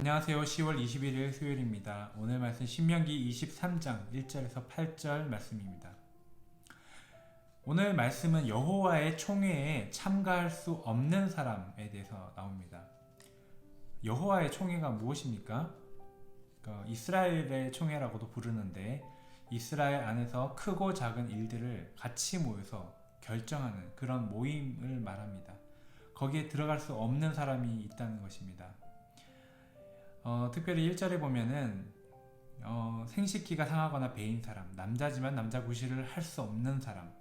안녕하세요. 10월 21일 수요일입니다. 오늘 말씀 신명기 23장 1절에서 8절 말씀입니다. 오늘 말씀은 여호와의 총회에 참가할 수 없는 사람에 대해서 나옵니다. 여호와의 총회가 무엇입니까? 이스라엘의 총회라고도 부르는데 이스라엘 안에서 크고 작은 일들을 같이 모여서 결정하는 그런 모임을 말합니다. 거기에 들어갈 수 없는 사람이 있다는 것입니다. 특별히 1절에 보면은 생식기가 상하거나 배인 사람, 남자지만 남자 구실을 할 수 없는 사람,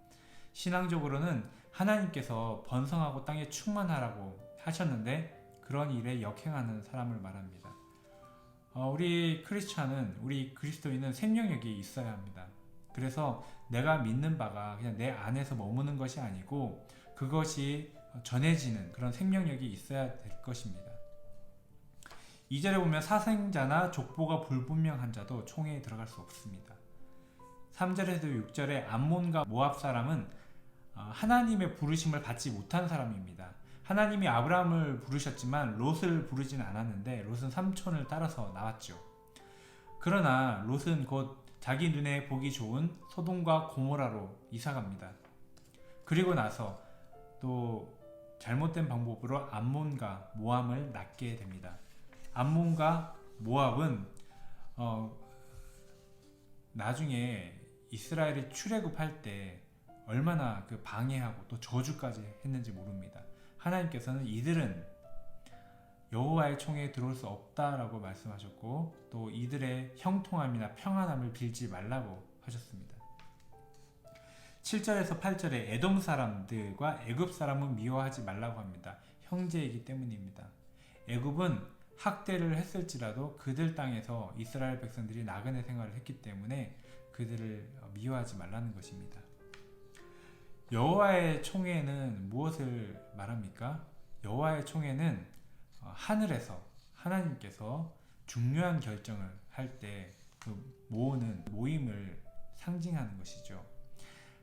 신앙적으로는 하나님께서 번성하고 땅에 충만하라고 하셨는데 그런 일에 역행하는 사람을 말합니다. 우리 크리스찬은, 우리 그리스도인은 생명력이 있어야 합니다. 그래서 내가 믿는 바가 그냥 내 안에서 머무는 것이 아니고 그것이 전해지는 그런 생명력이 있어야 될 것입니다. 2절에 보면 사생자나 족보가 불분명한 자도 총회에 들어갈 수 없습니다. 3절에서 6절에 암몬과 모압 사람은 하나님의 부르심을 받지 못한 사람입니다. 하나님이 아브라함을 부르셨지만 롯을 부르진 않았는데 롯은 삼촌을 따라서 나왔죠. 그러나 롯은 곧 자기 눈에 보기 좋은 소돔과 고모라로 이사갑니다. 그리고 나서 또 잘못된 방법으로 암몬과 모압을 낳게 됩니다. 암몬과 모압은 나중에 이스라엘이 출애굽할 때 얼마나 그 방해하고 또 저주까지 했는지 모릅니다. 하나님께서는 이들은 여호와의 총회에 들어올 수 없다라고 말씀하셨고 또 이들의 형통함이나 평안함을 빌지 말라고 하셨습니다. 7절에서 8절에 에돔 사람들과 애굽 사람은 미워하지 말라고 합니다. 형제이기 때문입니다. 애굽은 학대를 했을지라도 그들 땅에서 이스라엘 백성들이 나그네 생활을 했기 때문에 그들을 미워하지 말라는 것입니다. 여호와의 총회는 무엇을 말합니까? 여호와의 총회는 하늘에서 하나님께서 중요한 결정을 할 때 그 모으는 모임을 상징하는 것이죠.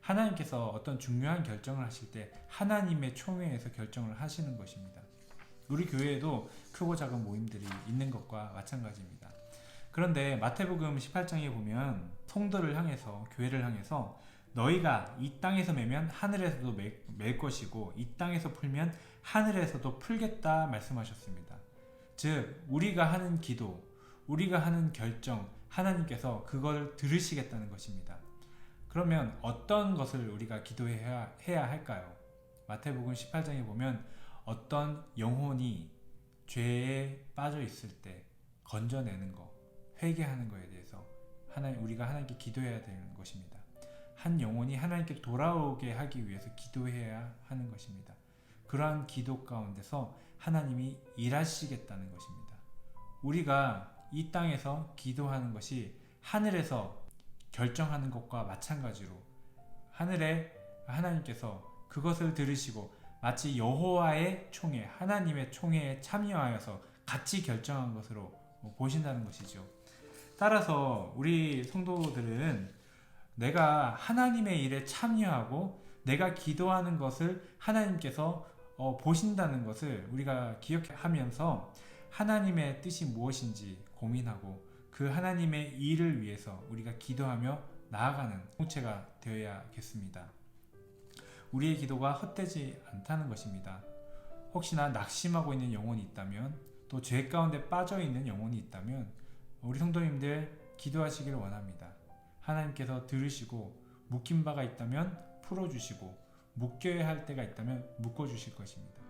하나님께서 어떤 중요한 결정을 하실 때 하나님의 총회에서 결정을 하시는 것입니다. 우리 교회에도 크고 작은 모임들이 있는 것과 마찬가지입니다. 그런데 마태복음 18장에 보면 성도를 향해서, 교회를 향해서 너희가 이 땅에서 매면 하늘에서도 맬 것이고 이 땅에서 풀면 하늘에서도 풀겠다 말씀하셨습니다. 즉 우리가 하는 기도, 우리가 하는 결정, 하나님께서 그걸 들으시겠다는 것입니다. 그러면 어떤 것을 우리가 기도해야 할까요? 마태복음 18장에 보면 어떤 영혼이 죄에 빠져 있을 때 건져내는 것, 회개하는 것에 대해서 우리가 하나님께 기도해야 되는 것입니다. 한 영혼이 하나님께 돌아오게 하기 위해서 기도해야 하는 것입니다. 그러한 기도 가운데서 하나님이 일하시겠다는 것입니다. 우리가 이 땅에서 기도하는 것이 하늘에서 결정하는 것과 마찬가지로 하늘에 하나님께서 그것을 들으시고 마치 여호와의 총회, 하나님의 총회에 참여하여서 같이 결정한 것으로 보신다는 것이죠. 따라서 우리 성도들은 내가 하나님의 일에 참여하고 내가 기도하는 것을 하나님께서 보신다는 것을 우리가 기억하면서 하나님의 뜻이 무엇인지 고민하고 그 하나님의 일을 위해서 우리가 기도하며 나아가는 공동체가 되어야겠습니다. 우리의 기도가 헛되지 않다는 것입니다. 혹시나 낙심하고 있는 영혼이 있다면 또 죄 가운데 빠져있는 영혼이 있다면 우리 성도님들 기도하시기를 원합니다. 하나님께서 들으시고 묶인 바가 있다면 풀어주시고 묶여야 할 때가 있다면 묶어주실 것입니다.